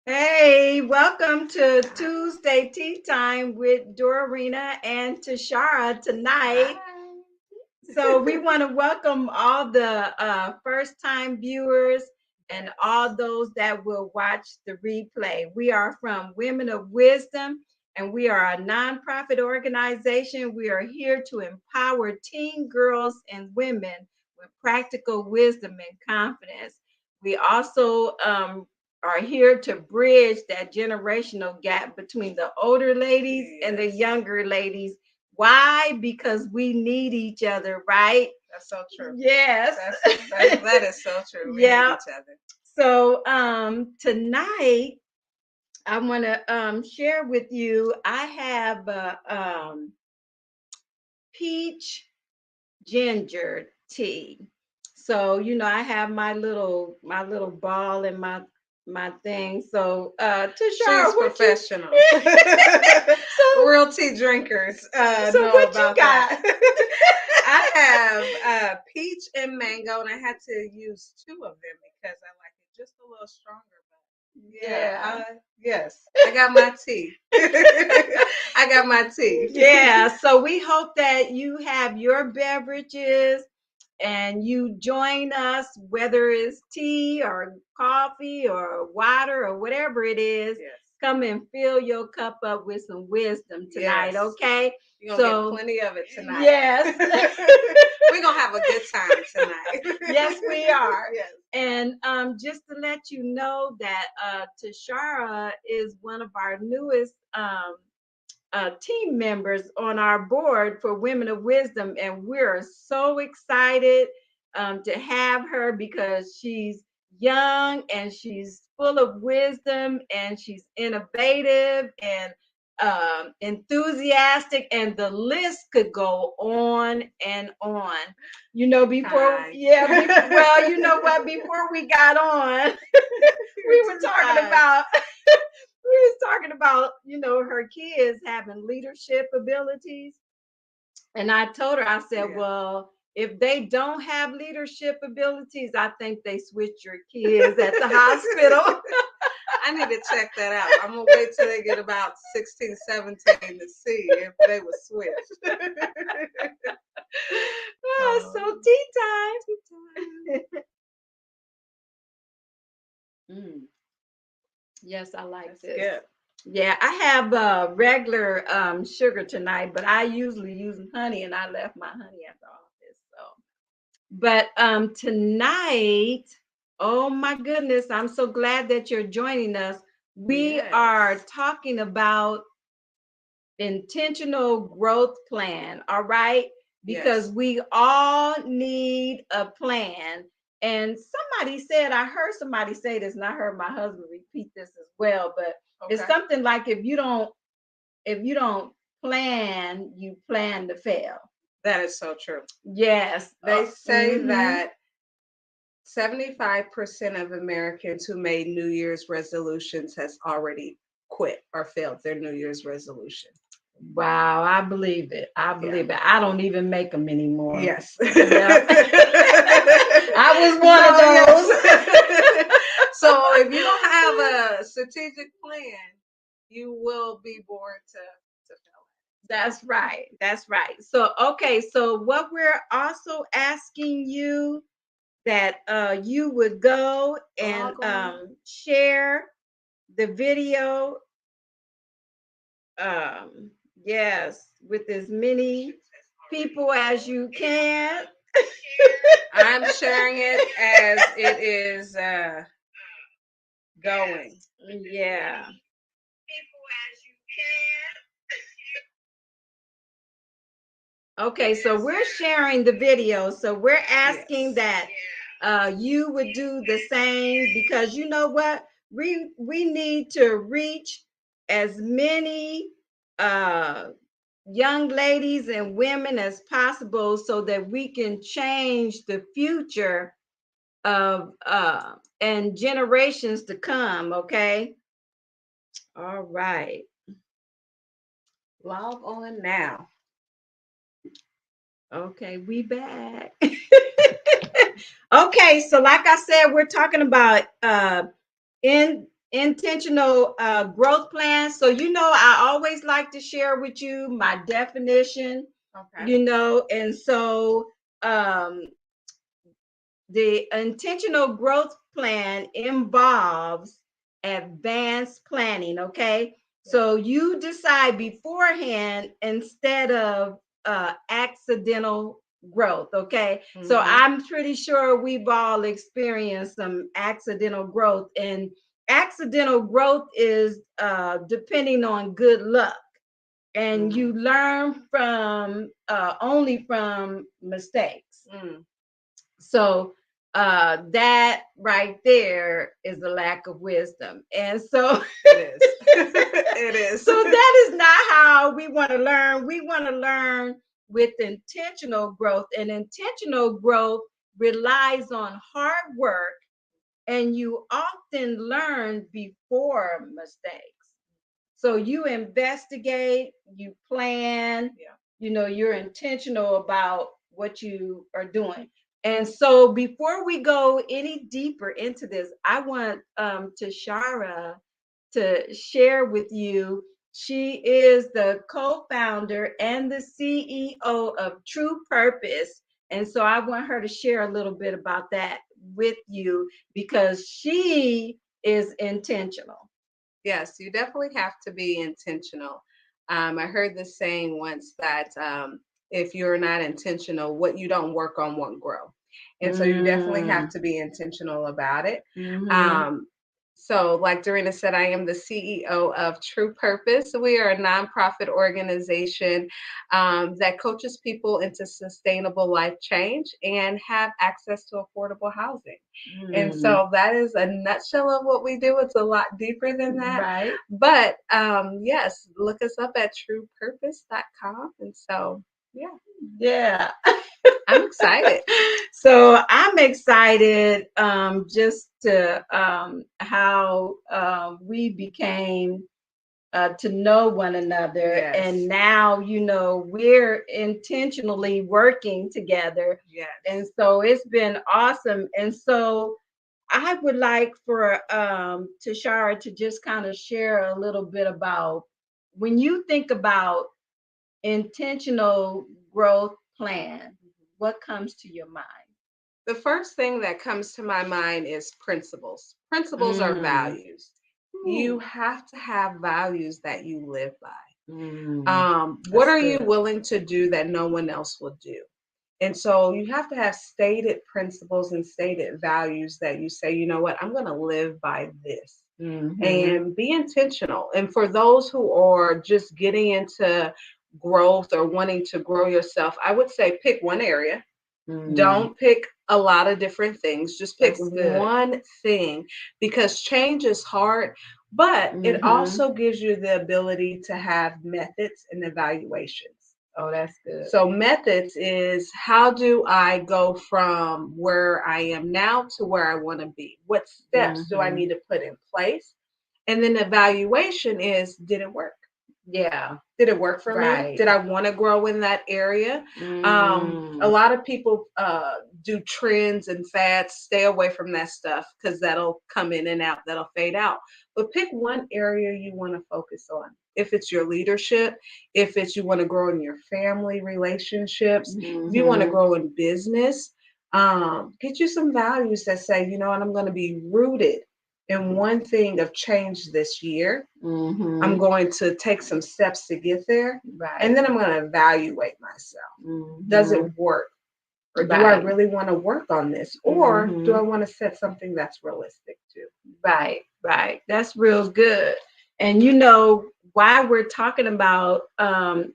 Hey, welcome to Tuesday Tea Time with Dorina and Tashara tonight. So we want to welcome all the first-time viewers and all those that will watch the replay. We are from Women of Wisdom, and we are a nonprofit organization. We are here to empower teen girls and women with practical wisdom and confidence. We also are here to bridge that generational gap between the older ladies and the younger ladies. Why? Because we need each other, right? That's so true. Yes. That is so true. We need each other. So tonight I want to share with you. I have peach ginger tea. So I have my little ball and my thing. So Tashara, she's professional. So real tea drinkers so know what about you got? that. I have peach and mango, and I had to use 2 of them because I like it just a little stronger. But yes, I got my tea. I got my tea. Yeah, so we hope that you have your beverages and you join us, whether it's tea or coffee or water or whatever it is. Yes. Come and fill your cup up with some wisdom tonight, Yes. okay? You're going to get plenty of it tonight. Yes. We're going to have a good time tonight. Yes, we are. Yes. And just to let you know that Tashara is one of our newest team members on our board for Women of Wisdom, and we're so excited to have her because she's young and she's full of wisdom and she's innovative and enthusiastic, and the list could go on and on. Well, you know what? Before we got on, we were talking about her kids having leadership abilities. And I told her, I said, well, if they don't have leadership abilities, I think they switch your kids at the hospital. I need to check that out. I'm going to wait till they get about 16, 17 to see if they will switch. So tea time. Yes, I like That's this. Good. Yeah, I have regular sugar tonight, but I usually use honey, and I left my honey at the office. So, but tonight, oh my goodness, I'm so glad that you're joining us. We are talking about intentional growth plan, all right? Because we all need a plan. And I heard somebody say this, and I heard my husband repeat this as well, but it's something like if you don't plan, you plan to fail. That is so true. Yes. They say that 75% of Americans who made New Year's resolutions has already quit or failed their New Year's resolution. Wow, I believe it. I believe it. I don't even make them anymore. Yes. I was one of those. So if you don't have a strategic plan, you will be born to fail. That's right. That's right. So, okay. So what we're also asking you that you would go and share the video. Yes, with as many people as you can. I'm sharing it as it is going. Yeah. Okay, so we're sharing the video. So we're asking that you would do the same, because you know what? We need to reach as many young ladies and women as possible so that we can change the future of and generations to come. Okay. All right. Log on now. Okay, we back. Okay, so like I said, we're talking about intentional growth plan. So, I always like to share with you my definition, Okay. and so um, the intentional growth plan involves advanced planning. Okay. Yeah. So you decide beforehand instead of accidental growth. Okay. Mm-hmm. So I'm pretty sure we've all experienced some accidental growth, and accidental growth is depending on good luck. And you learn from only from mistakes. So that right there is a lack of wisdom. And so it is. It is. So that is not how we want to learn. We want to learn with intentional growth. And intentional growth relies on hard work, and you often learn before mistakes. So you investigate, you plan, you're intentional about what you are doing. And so before we go any deeper into this, I want Tashara to share with you. She is the co-founder and the CEO of True Purpose. And so I want her to share a little bit about that with you, because she is intentional. Yes, you definitely have to be intentional. I heard this saying once that if you're not intentional, what you don't work on won't grow. And so you definitely have to be intentional about it. So, like Dorena said, I am the CEO of True Purpose. We are a nonprofit organization that coaches people into sustainable life change and have access to affordable housing. And so that is a nutshell of what we do. It's a lot deeper than that. Right. But yes, look us up at truepurpose.com. And so, yeah. Yeah. I'm excited. So I'm excited just to how we became to know one another. Yes. And now, we're intentionally working together. Yes. And so it's been awesome. And so I would like for Tashara to just kind of share a little bit about when you think about intentional growth plan, what comes to your mind? The first thing that comes to my mind is principles. Principles are values. You have to have values that you live by. What are you willing to do that no one else will do? And so you have to have stated principles and stated values that you say, you know what, I'm going to live by this. And be intentional. And for those who are just getting into growth or wanting to grow yourself, I would say pick one area. Don't pick a lot of different things. Just pick one thing, because change is hard, but it also gives you the ability to have methods and evaluations. Oh, that's good. So methods is, how do I go from where I am now to where I want to be? What steps do I need to put in place? And then evaluation is, did it work? Yeah. Did it work for me? Did I want to grow in that area? A lot of people do trends and fads. Stay away from that stuff, because that'll come in and out. That'll fade out. But pick one area you want to focus on. If it's your leadership, if it's you want to grow in your family relationships, if you want to grow in business, get you some values that say, you know what, I'm going to be rooted in one thing of change this year. I'm going to take some steps to get there. Right. And then I'm going to evaluate myself. Does it work? Or do I really want to work on this? Or do I want to set something that's realistic too? Right. That's real good. And why we're talking about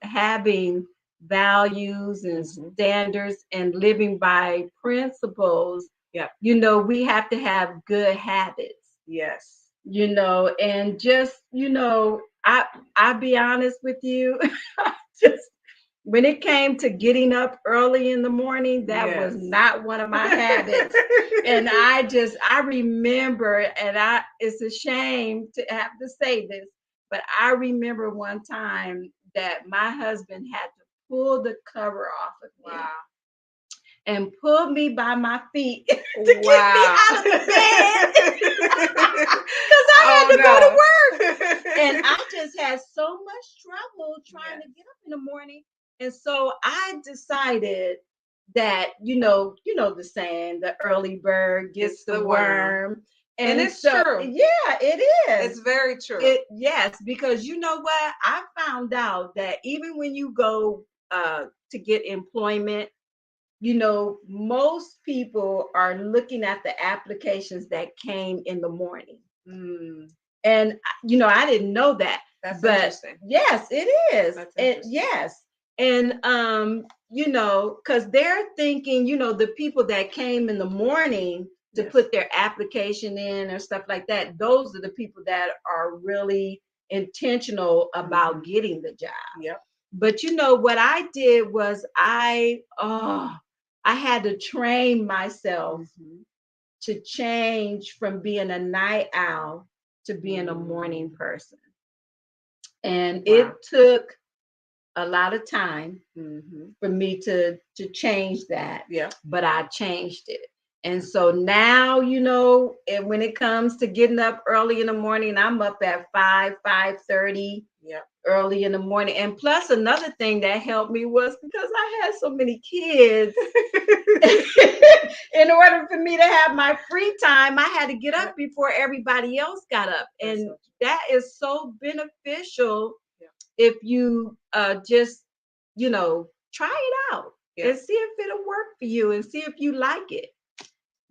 having values and standards and living by principles. Yeah. We have to have good habits. Yes. And just, I'll be honest with you, just when it came to getting up early in the morning, that was not one of my habits. And I remember, and it's a shame to have to say this, but I remember one time that my husband had to pull the cover off of me. Wow. and pulled me by my feet to get me out of the bed because I had to go to work. And I just had so much trouble trying to get up in the morning. And so I decided that, the saying, the early bird gets the worm. And it's true. Yeah, it is. It's very true. Yes, because you know what? I found out that even when you go to get employment, most people are looking at the applications that came in the morning. And, I didn't know that. That's interesting. Yes, it is. That's interesting. Yes. And, because they're thinking, the people that came in the morning to put their application in or stuff like that, those are the people that are really intentional about getting the job. Yep. But what I did was I had to train myself to change from being a night owl to being a morning person. And it took a lot of time for me to change that. Yeah. But I changed it. And so now, and when it comes to getting up early in the morning, I'm up at 5:30 early in the morning. And plus another thing that helped me was because I had so many kids. In order for me to have my free time, I had to get up before everybody else got up. And that is so beneficial if you just, try it out and see if it'll work for you and see if you like it.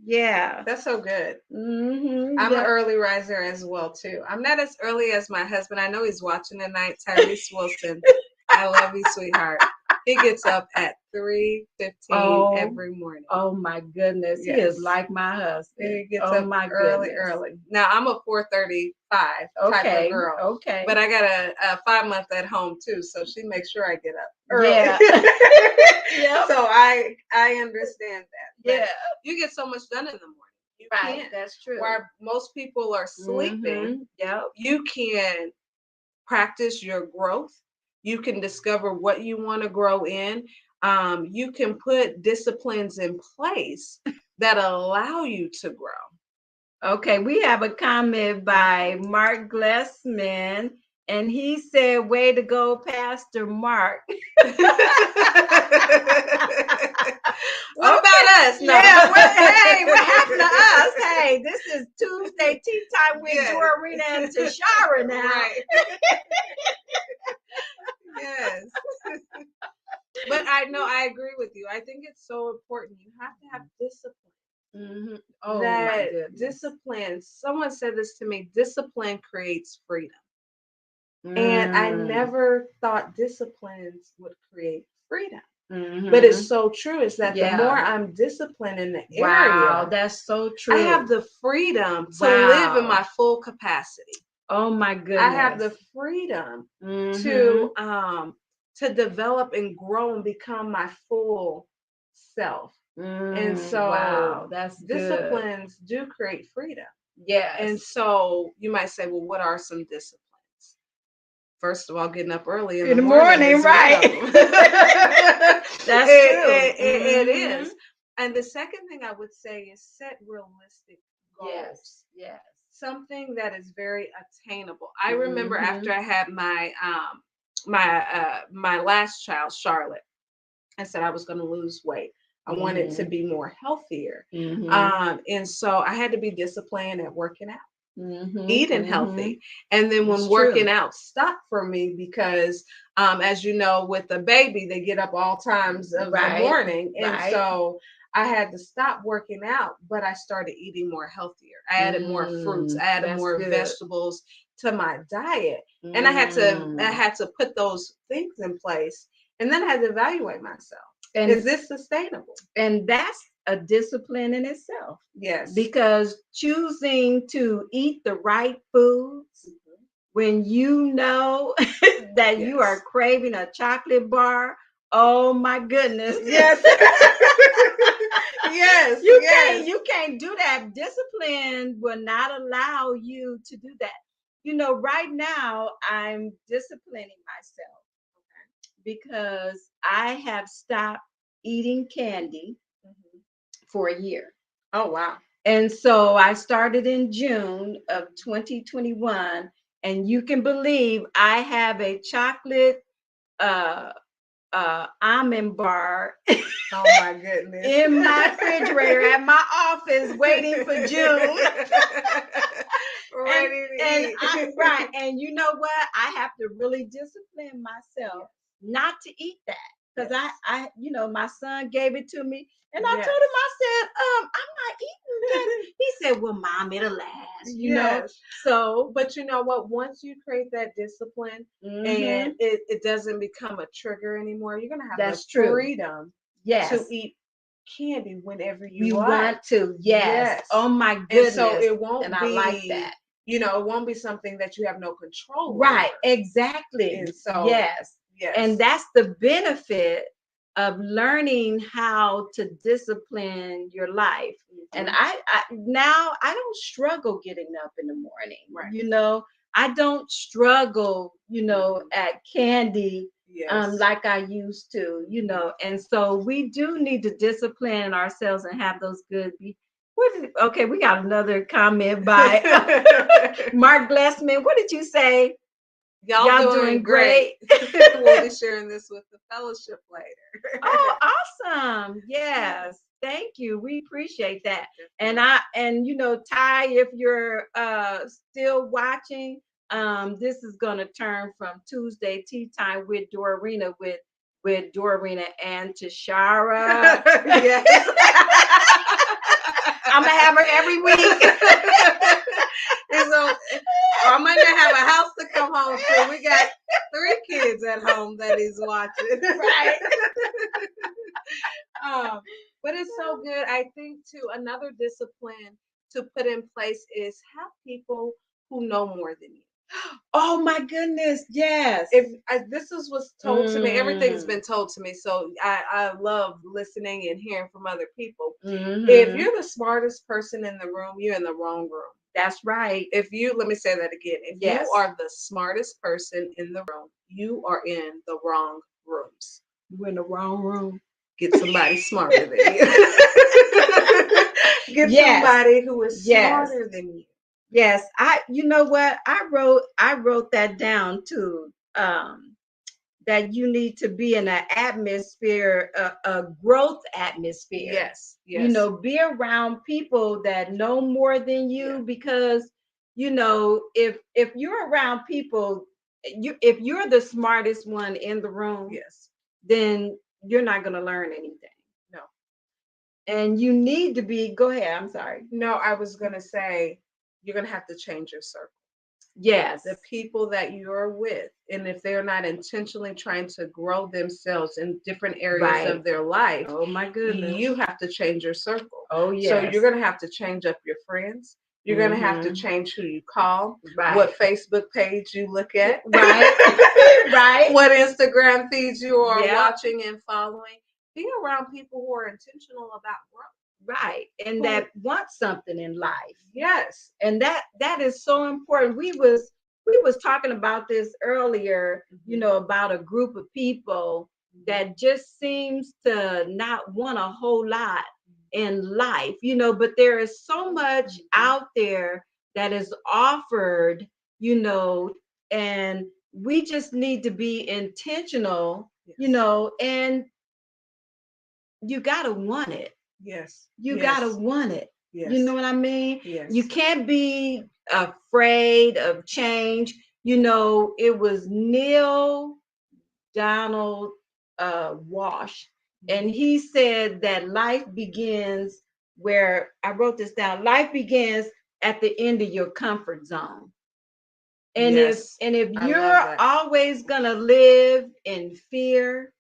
Yeah. That's so good. I'm an early riser as well, too. I'm not as early as my husband. I know he's watching tonight, Tyrese Wilson. I love you, sweetheart. He gets up at 3:15 every morning. Oh my goodness. He is like my husband. He gets up early. Now I'm a 4:35 type of girl. Okay. But I got a 5-month at home too, so she makes sure I get up early. Yeah. So I understand that. Yeah. You get so much done in the morning. You Right. can't. That's true. While most people are sleeping, Yep. you can practice your growth. You can discover what you want to grow in. You can put disciplines in place that allow you to grow. Okay, we have a comment by Mark Glessman, and he said, "Way to go, Pastor Mark." What about us? No. Yeah, hey, what happened to us? Hey, this is Tuesday Tea Time with Dorina and Tashara now. Right. Yes. But I agree with you. I think it's so important. You have to have discipline. Oh, that my goodness. Discipline. Someone said this to me. Discipline creates freedom. And I never thought disciplines would create freedom. But it's so true. It's that the more I'm disciplined in the area, that's so true. I have the freedom to live in my full capacity. Oh my goodness. I have the freedom to develop and grow and become my full self. And so that's disciplines do create freedom. Yeah. And so you might say, well, what are some disciplines? First of all, getting up early in the morning, right? That's true. It is. And the second thing I would say is set realistic goals. Yes. Something that is very attainable. I remember after I had my my last child, Charlotte, I said I was going to lose weight. I wanted to be more healthier. And so I had to be disciplined at working out. Eating healthy. And then when working out stopped for me, because as you know, with the baby, they get up all times of the morning. And so I had to stop working out, but I started eating more healthier. I added more fruits. I added more vegetables to my diet. And I had to put those things in place. And then I had to evaluate myself. And is this sustainable? And that's a discipline in itself. Yes. Because choosing to eat the right foods when you know that you are craving a chocolate bar, oh my goodness. Yes. Yes. You can't do that. Discipline will not allow you to do that. Right now I'm disciplining myself because I have stopped eating candy. for a year. Oh, wow. And so I started in June of 2021. And you can believe I have a chocolate almond bar Oh my goodness. in my refrigerator at my office waiting for June. Ready to eat. Right. And you know what? I have to really discipline myself not to eat that. Because I, my son gave it to me. And I told him, I said, I'm not eating that. He said, well, Mom, it'll last, you know. So, but you know what? Once you create that discipline and it doesn't become a trigger anymore, you're gonna have the freedom to eat candy whenever you want to. Yes. Oh my goodness. And so it won't and be I like that. It won't be something that you have no control right over. Exactly. And so yes and that's the benefit of learning how to discipline your life. And I now I don't struggle getting up in the morning. Right. I don't struggle at candy like I used to. And so we do need to discipline ourselves and have those good okay, we got another comment by Mark Blessman. What did you say? Y'all doing great. We'll be sharing this with the fellowship later. Oh, awesome. Yes. Thank you. We appreciate that. And Ty, if you're still watching, this is gonna turn from Tuesday Tea Time with Dorina with Dorina and Tashara. Yes. I'm gonna have her every week. So I might not have a house to come home to. We got 3 kids at home that he's watching. Right. But it's so good. I think too, another discipline to put in place is have people who know more than you. Oh my goodness, yes. This is what's told to me. Everything's been told to me. So I love listening and hearing from other people. If you're the smartest person in the room, you're in the wrong room. That's right. Let me say that again. If you are the smartest person in the room, you are in the wrong rooms. You're in the wrong room. Get somebody smarter than you. Get somebody who is smarter than you. Yes, you know what? I wrote that down too. That you need to be in an atmosphere, a growth atmosphere. Yes. Be around people that know more than you, because if you're around people, if you're the smartest one in the room, then you're not going to learn anything. No. And you need to be. Go ahead. I'm sorry. No, I was going to say you're going to have to change your circle. Yes. The people that you're with, and if they're not intentionally trying to grow themselves in different areas of their life, oh my goodness, you have to change your circle. Oh yes. So you're going to have to change up your friends. You're going to have to change who you call, what Facebook page you look at, right, what Instagram feeds you are watching and following. Be around people who are intentional about growth. Right. And that want something in life. Yes. And that is so important. We was talking about this earlier, about a group of people that just seems to not want a whole lot in life, but there is so much out there that is offered, and we just need to be intentional, and you got to want it. Yes. You gotta want it. Yes. You know what I mean? Yes. You can't be afraid of change. It was Neil Donald Walsh, and he said that life begins where, I wrote this down, life begins at the end of your comfort zone. And if you're always gonna live in fear,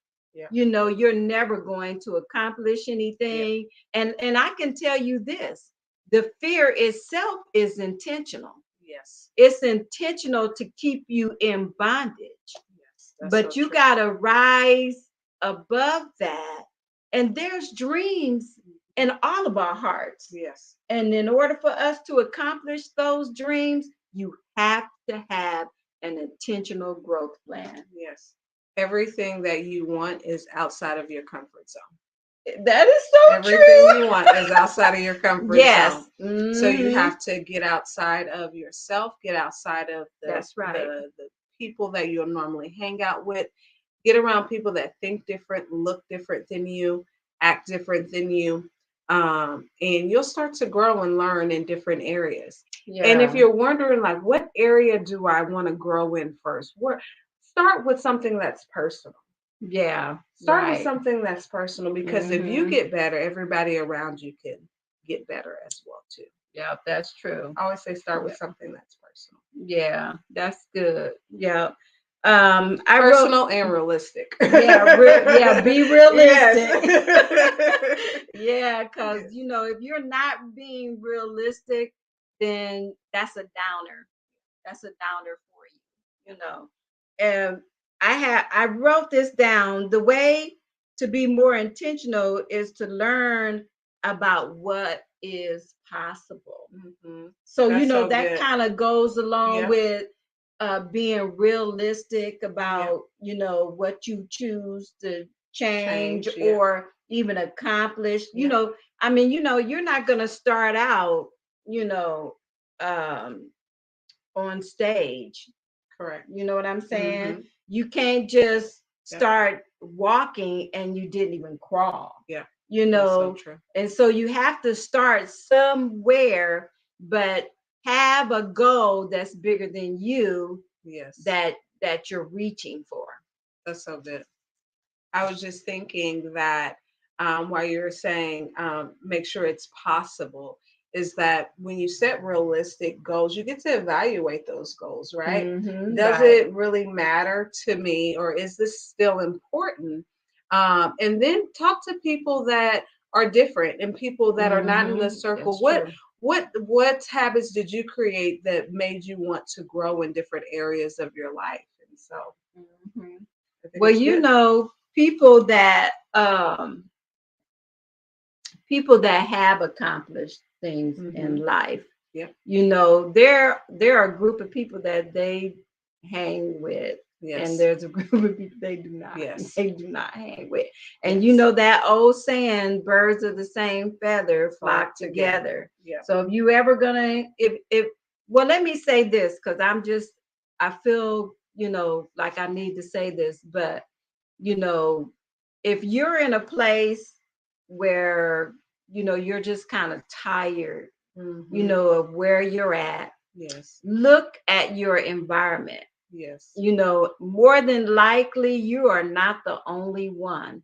you're never going to accomplish anything. And I can tell you this, the fear itself is intentional. Yes. It's intentional to keep you in bondage. Yes. But you got to rise above that. And there's dreams in all of our hearts. Yes. And in order for us to accomplish those dreams, you have to have an intentional growth plan. Yes. Everything that you want is outside of your comfort zone. That is so Everything true. you want is outside of your comfort Yes. zone. Mm-hmm. So you have to get outside of yourself, get outside of That's right. the people that you'll normally hang out with, get around people that think different, look different than you, act different than you. And you'll start to grow and learn in different areas. Yeah. And if you're wondering, like, what area do I want to grow in first? Start with something that's personal. Yeah. Start with something that's personal, because if you get better, everybody around you can get better as well too. Yeah, that's true. I always say start with something that's personal. Yeah, that's good. Yeah. Personal and realistic. Yeah, be realistic. Yes. Yeah, because if you're not being realistic, then that's a downer. That's a downer for you, And I wrote this down. The way to be more intentional is to learn about what is possible. Mm-hmm. So that kind of goes along with being realistic about what you choose to change or even accomplish. You're not going to start out um on stage. Correct. You know what I'm saying? Mm-hmm. You can't just start walking and you didn't even crawl. Yeah. That's so true. And so you have to start somewhere, but have a goal that's bigger than you. Yes. That you're reaching for. That's so good. I was just thinking that while you're saying make sure it's possible, is that when you set realistic goals, you get to evaluate those goals, right? Mm-hmm, Does it really matter to me, or is this still important? And then talk to people that are different and people that are not in the circle. What habits did you create that made you want to grow in different areas of your life? And so, well, people that have accomplished things in life. Yeah. There are a group of people that they hang with. Yes. And there's a group of people they do not. Yes. They do not hang with. And that old saying, birds of the same feather flock together. Yeah. So if you ever gonna well, let me say this, because I feel, like I need to say this, but if you're in a place where you're just kind of tired, of where you're at. Yes. Look at your environment. Yes. More than likely you are not the only one.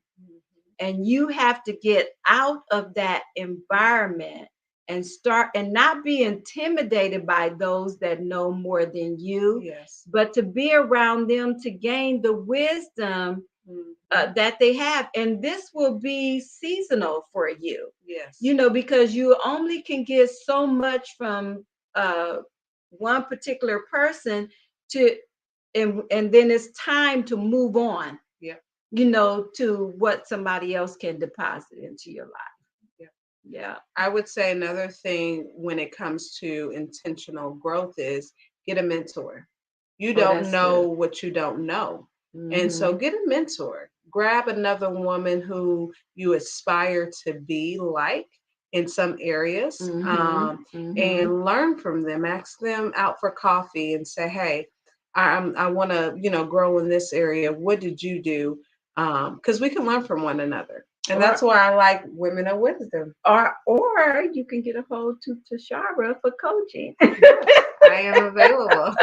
And you have to get out of that environment and start, and not be intimidated by those that know more than you. Yes. But to be around them to gain the wisdom that they have. And this will be seasonal for you. Yes. Because you only can get so much from one particular person and then it's time to move on. Yeah. To what somebody else can deposit into your life. Yeah. Yeah. I would say another thing when it comes to intentional growth is get a mentor. You don't know what you don't know. Mm-hmm. And so get a mentor. Grab another woman who you aspire to be like in some areas, and learn from them. Ask them out for coffee and say, hey, I want to, grow in this area. What did you do? Because we can learn from one another. And that's why I like Women of Wisdom. Or you can get a hold to Tashara for coaching. I am available.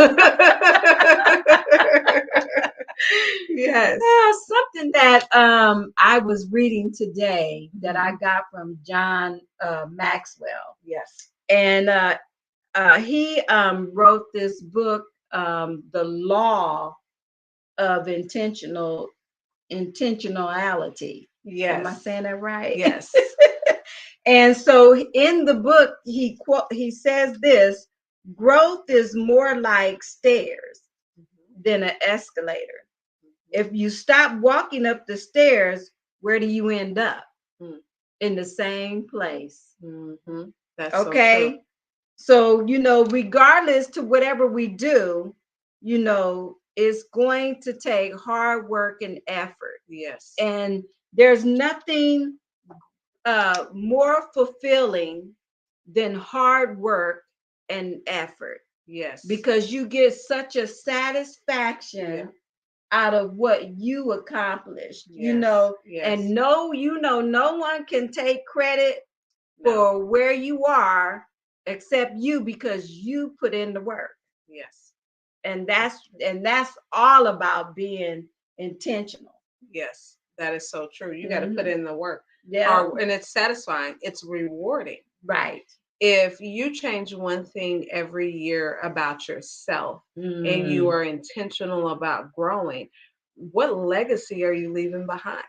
Yes. Something that I was reading today that I got from John Maxwell. Yes. And he wrote this book, The Law of Intentionality. Yes. Am I saying that right? Yes. And so in the book, he says this: growth is more like stairs than an escalator. If you stop walking up the stairs, where do you end up? In the same place. Mm-hmm. That's okay. So regardless to whatever we do, it's going to take hard work and effort. Yes. And there's nothing more fulfilling than hard work and effort. Yes. Because you get such a satisfaction out of what you accomplished, and no one can take credit for where you are except you, because you put in the work. Yes. And that's all about being intentional. Yes, that is so true. You got to put in the work. Yeah. And it's satisfying. It's rewarding. Right. If you change one thing every year about yourself and you are intentional about growing, what legacy are you leaving behind?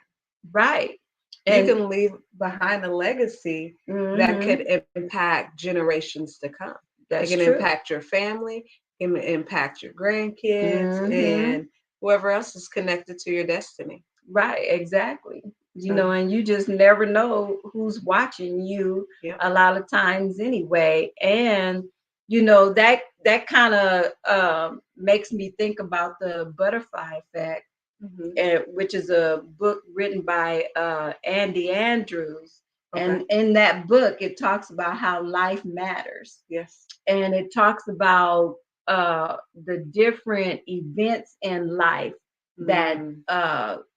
Right. You can leave behind a legacy that could impact generations to come. That's it can true. impact your family, it can impact your grandkids, and whoever else is connected to your destiny. Right, exactly. And you just never know who's watching you a lot of times anyway. And that kind of makes me think about the butterfly effect, which is a book written by Andy Andrews. Okay. And in that book, it talks about how life matters. Yes. And it talks about the different events in life that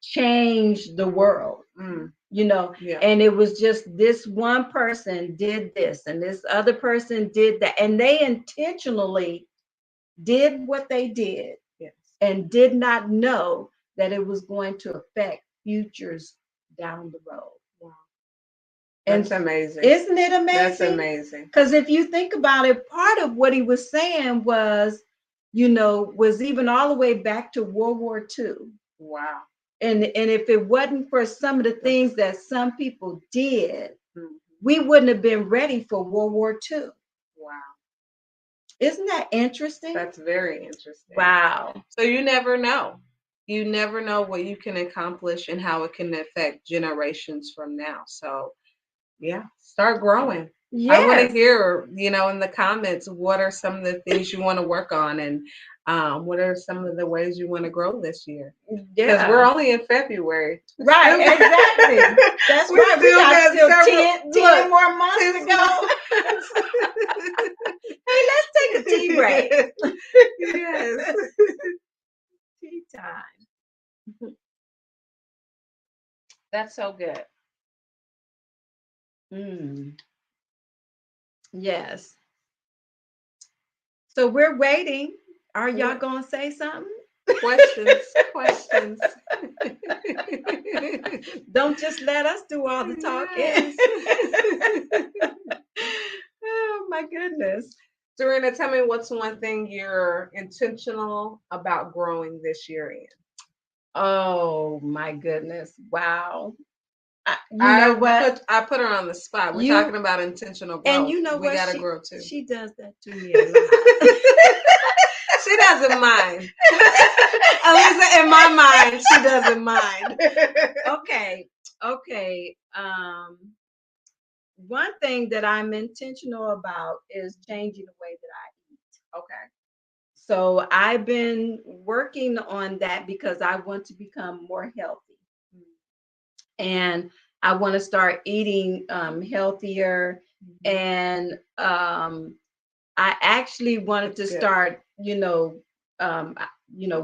changed the world. And it was just this one person did this and this other person did that, and they intentionally did what they did. Yes. And did not know that it was going to affect futures down the road. Wow. That's amazing. Isn't it amazing? That's amazing. Because if you think about it, part of what he was saying was even all the way back to World War II. Wow. And if it wasn't for some of the things that some people did, we wouldn't have been ready for World War II. Wow. Isn't that interesting? That's very interesting. Wow. So you never know. You never know what you can accomplish and how it can affect generations from now. So, start growing. Yes. I want to hear, in the comments, what are some of the things you want to work on, and what are some of the ways you want to grow this year? Because we're only in February. Right, exactly. That's right. We got still 10 more months to go. Hey, let's take a tea break. Yes. Tea time. That's so good. Yes. So we're waiting. Are y'all going to say something? Questions. Don't just let us do all the talking. Yes. Oh my goodness. Dorena, tell me, what's one thing you're intentional about growing this year in? Oh my goodness. Wow. I put her on the spot. We're talking about intentional growth. And you know what? We got to grow too. She does that to me a lot. She doesn't mind. At least in my mind, she doesn't mind. Okay. One thing that I'm intentional about is changing the way that I eat. Okay. So I've been working on that because I want to become more healthy. And I want to start eating healthier. And I actually wanted to start,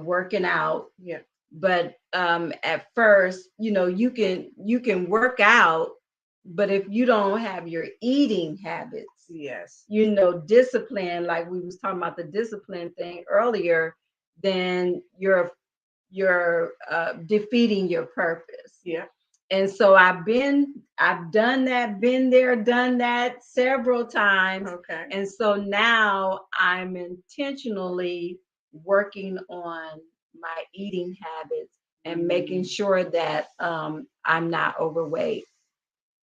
working out. Yeah. But at first, you can work out, but if you don't have your eating habits, yes, discipline, like we was talking about the discipline thing earlier, then you're defeating your purpose. Yeah. And so I've done that, been there, done that several times. Okay. And so now I'm intentionally working on my eating habits and making sure that I'm not overweight,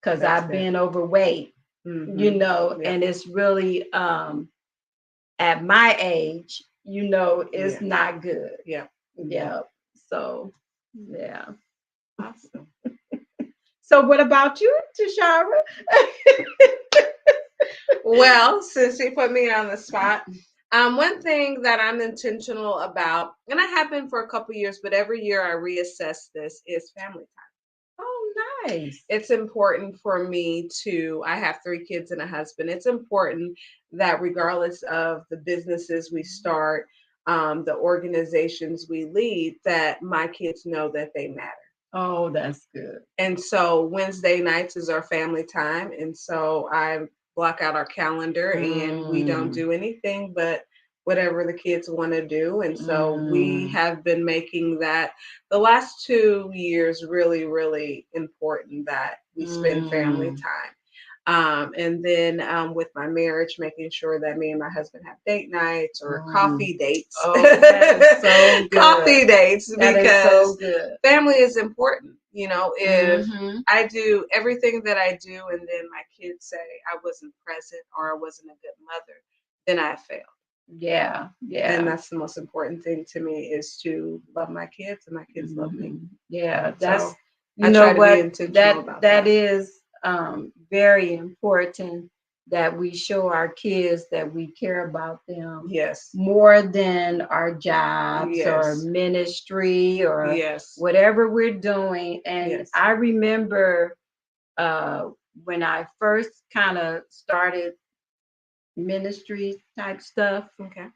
because I've been overweight, and it's really at my age, it's not good. Yeah. Yeah. So, yeah. Awesome. So what about you, Tashara? Well, since you put me on the spot, one thing that I'm intentional about, and I have been for a couple years, but every year I reassess this, is family time. Oh, Nice. It's important for me I have 3 kids and a husband. It's important that regardless of the businesses we start, the organizations we lead, that my kids know that they matter. Oh, that's good. And so Wednesday nights is our family time. And so I block out our calendar and we don't do anything but whatever the kids want to do. And so we have been making that the last 2 years really, really important that we spend family time. And then with my marriage, making sure that me and my husband have date nights or coffee dates. Oh, that is so good. Coffee dates, that because is so good. family is important. If I do everything that I do and then my kids say I wasn't present or I wasn't a good mother, then I failed. Yeah. And that's the most important thing to me, is to love my kids and my kids love me. Yeah, that's so I try to be intentional about that. That is very important, that we show our kids that we care about them. Yes. More than our jobs or Yes. ministry or Yes. whatever we're doing. And Yes. I remember when I first kind of started ministry type stuff. Okay.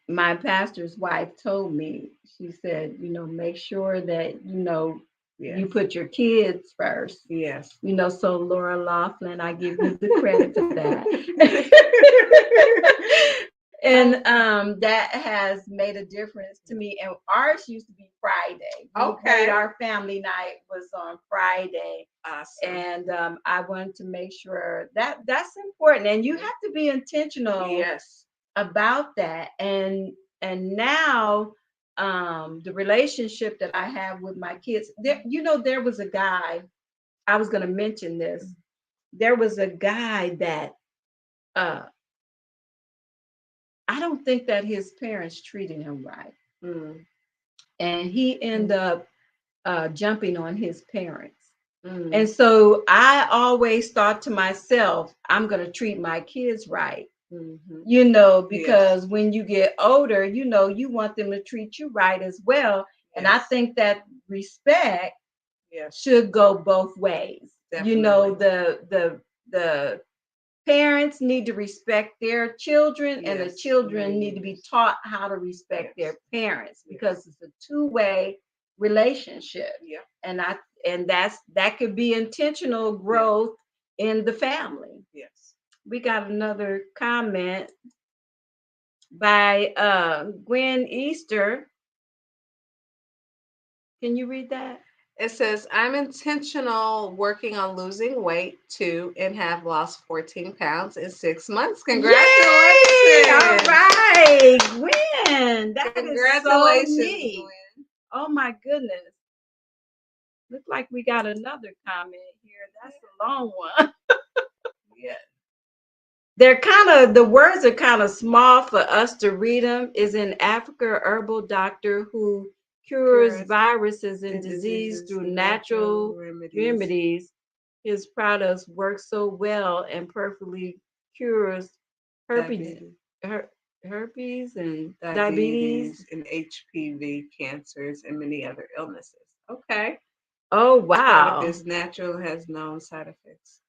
My pastor's wife told me, she said, make sure that, you put your kids first. Yes. So Laura Laughlin, I give you the credit for that. And that has made a difference to me. And ours used to be Friday. Okay. Our family night was on Friday. Awesome. And I wanted to make sure that that's important. And you have to be intentional. Yes. About that. And now the relationship that I have with my kids, there was a guy, I was going to mention this. There was a guy that I don't think that his parents treated him right. And he ended up jumping on his parents. And so I always thought to myself, I'm going to treat my kids right. Because when you get older, you want them to treat you right as well. Yes. And I think that respect should go both ways. Definitely. The parents need to respect their children, and the children need to be taught how to respect their parents, because it's a two-way relationship. And that could be intentional growth in the family. Yes. We got another comment by Gwen Easter. Can you read that? It says, I'm intentional working on losing weight too, and have lost 14 pounds in 6 months. Congratulations. Yay! All right, Gwen. That is so neat. Gwen. Oh my goodness. Looks like we got another comment here. That's a long one. Yeah. The words are kind of small for us to read them. Is in Africa, herbal doctor who cures viruses and disease through natural remedies. His products work so well and perfectly cures herpes and diabetes and HPV, cancers, and many other illnesses. Okay. Oh, wow. Is natural, has known side effects.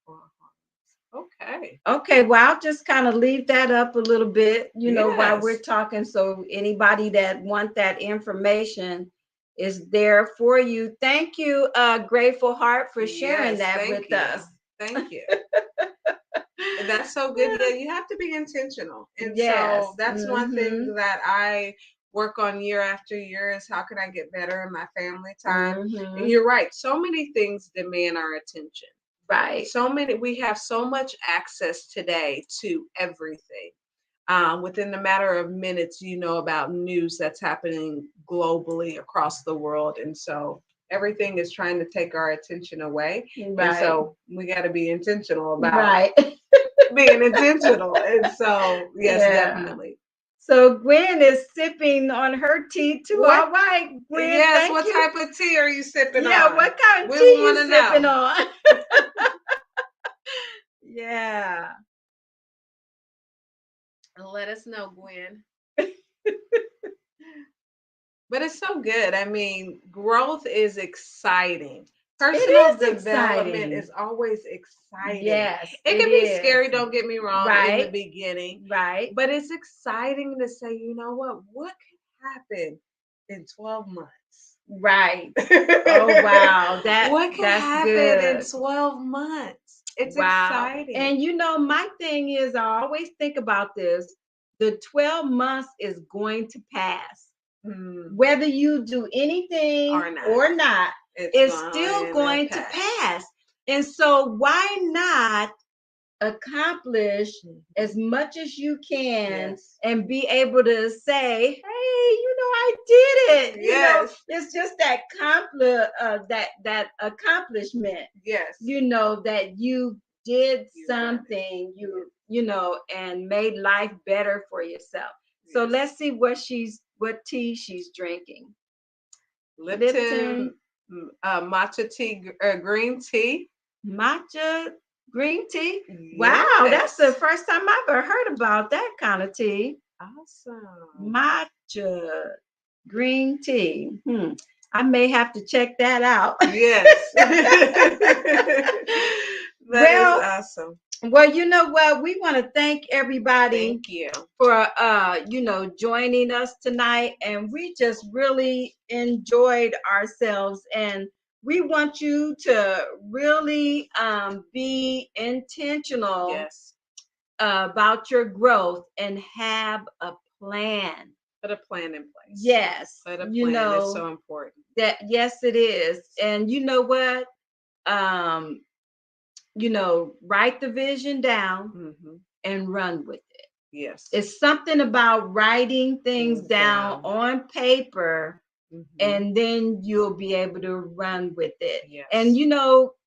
Okay. Okay. Well, I'll just kind of leave that up a little bit, while we're talking. So anybody that want that information is there for you. Thank you, Grateful Heart, for sharing that with us. Thank you. And that's so good. Yeah, you have to be intentional. And so that's one thing that I work on year after year, is how can I get better in my family time? And you're right. So many things demand our attention. Right. We have so much access today to everything. Within the matter of minutes, about news that's happening globally across the world. And so everything is trying to take our attention away. Right. And so we got to be intentional about being intentional. And so, yes, definitely. So Gwen is sipping on her tea too. All right, Gwen. Yes, what type of tea are you sipping on? Yeah, what kind of tea you sipping on? Yeah. Let us know, Gwen. But it's so good. I mean, growth is exciting. Personal is development exciting. is always exciting. Yes, it can be scary, don't get me wrong, in the Right. beginning, Right. but it's exciting to say, you know what can happen in 12 months? Right. Oh wow, What can that's happen in good. 12 months? It's Wow. exciting. And you know, my thing is, I always think about this. The 12 months is going to pass. Whether you do anything or not, it's still going to pass. And so why not accomplish as much as you can and be able to say, hey, I did it. It's just that that accomplishment. Yes. That you did something, and made life better for yourself. So let's see what tea she's drinking. Lipton matcha tea, green tea. Matcha green tea. Wow, that's the first time I've ever heard about that kind of tea. Awesome. Matcha green tea. I may have to check that out. Yes. That is awesome. Well, you know what? We want to thank everybody. Thank you for joining us tonight, and we just really enjoyed ourselves, and we want you to really be intentional about your growth and have a plan. Put a plan in place. Yes. Put a plan is so important. Yes, it is. And you know what? Write the vision down and run with it. Yes. It's something about writing things down on paper, and then you'll be able to run with it. Yes. And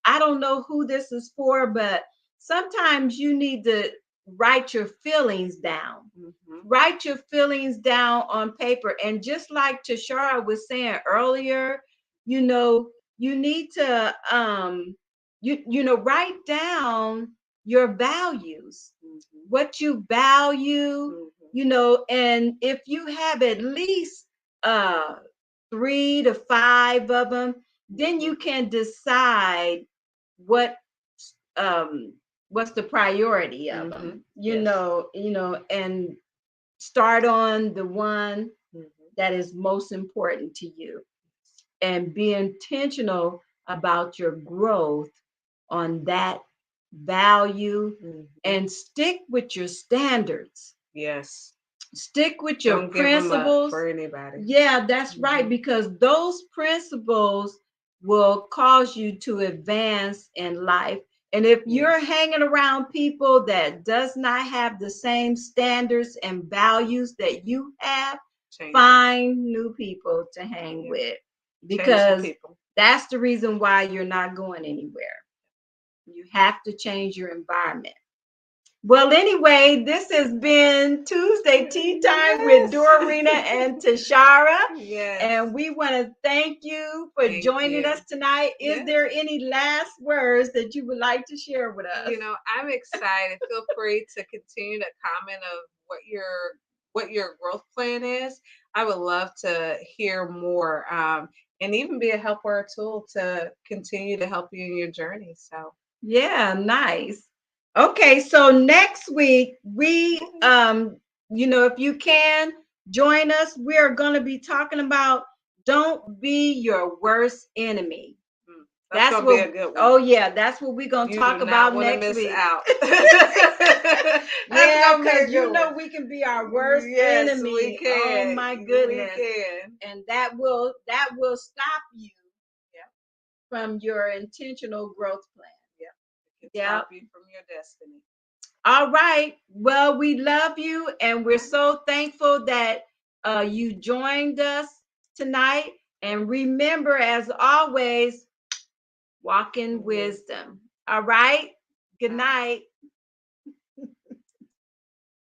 I don't know who this is for, but sometimes you need to write your feelings down. Write your feelings down on paper. And just like Tashara was saying earlier, you need to write down your values, what you value, and if you have at least 3 to 5 of them, then you can decide what's the priority of them, and start on the one that is most important to you, and be intentional about your growth on that value, and stick with your standards. Yes. Stick with your principles. For anybody. Yeah, that's right, because those principles will cause you to advance in life. And if you're hanging around people that does not have the same standards and values that you have, find new people to hang with, because that's the reason why you're not going anywhere. You have to change your environment. Well, anyway, this has been Tuesday Tea Time with Dorina and Tashara. Yes. And we want to thank you for joining us tonight. Is there any last words that you would like to share with us? I'm excited. Feel free to continue to comment of what your growth plan is. I would love to hear more, and even be a help or a tool to continue to help you in your journey. So yeah, nice. Okay, so next week we if you can join us, we are going to be talking about don't be your worst enemy. That's gonna be a good one. Oh yeah, that's what we're gonna talk about next week. Out. Yeah, because we can be our worst enemy. We can. Oh my goodness. We can. And that will stop you from your intentional growth plan. It can stop you from your destiny. All right. Well, we love you, and we're so thankful that you joined us tonight. And remember, as always, walk in wisdom. All right. Good night.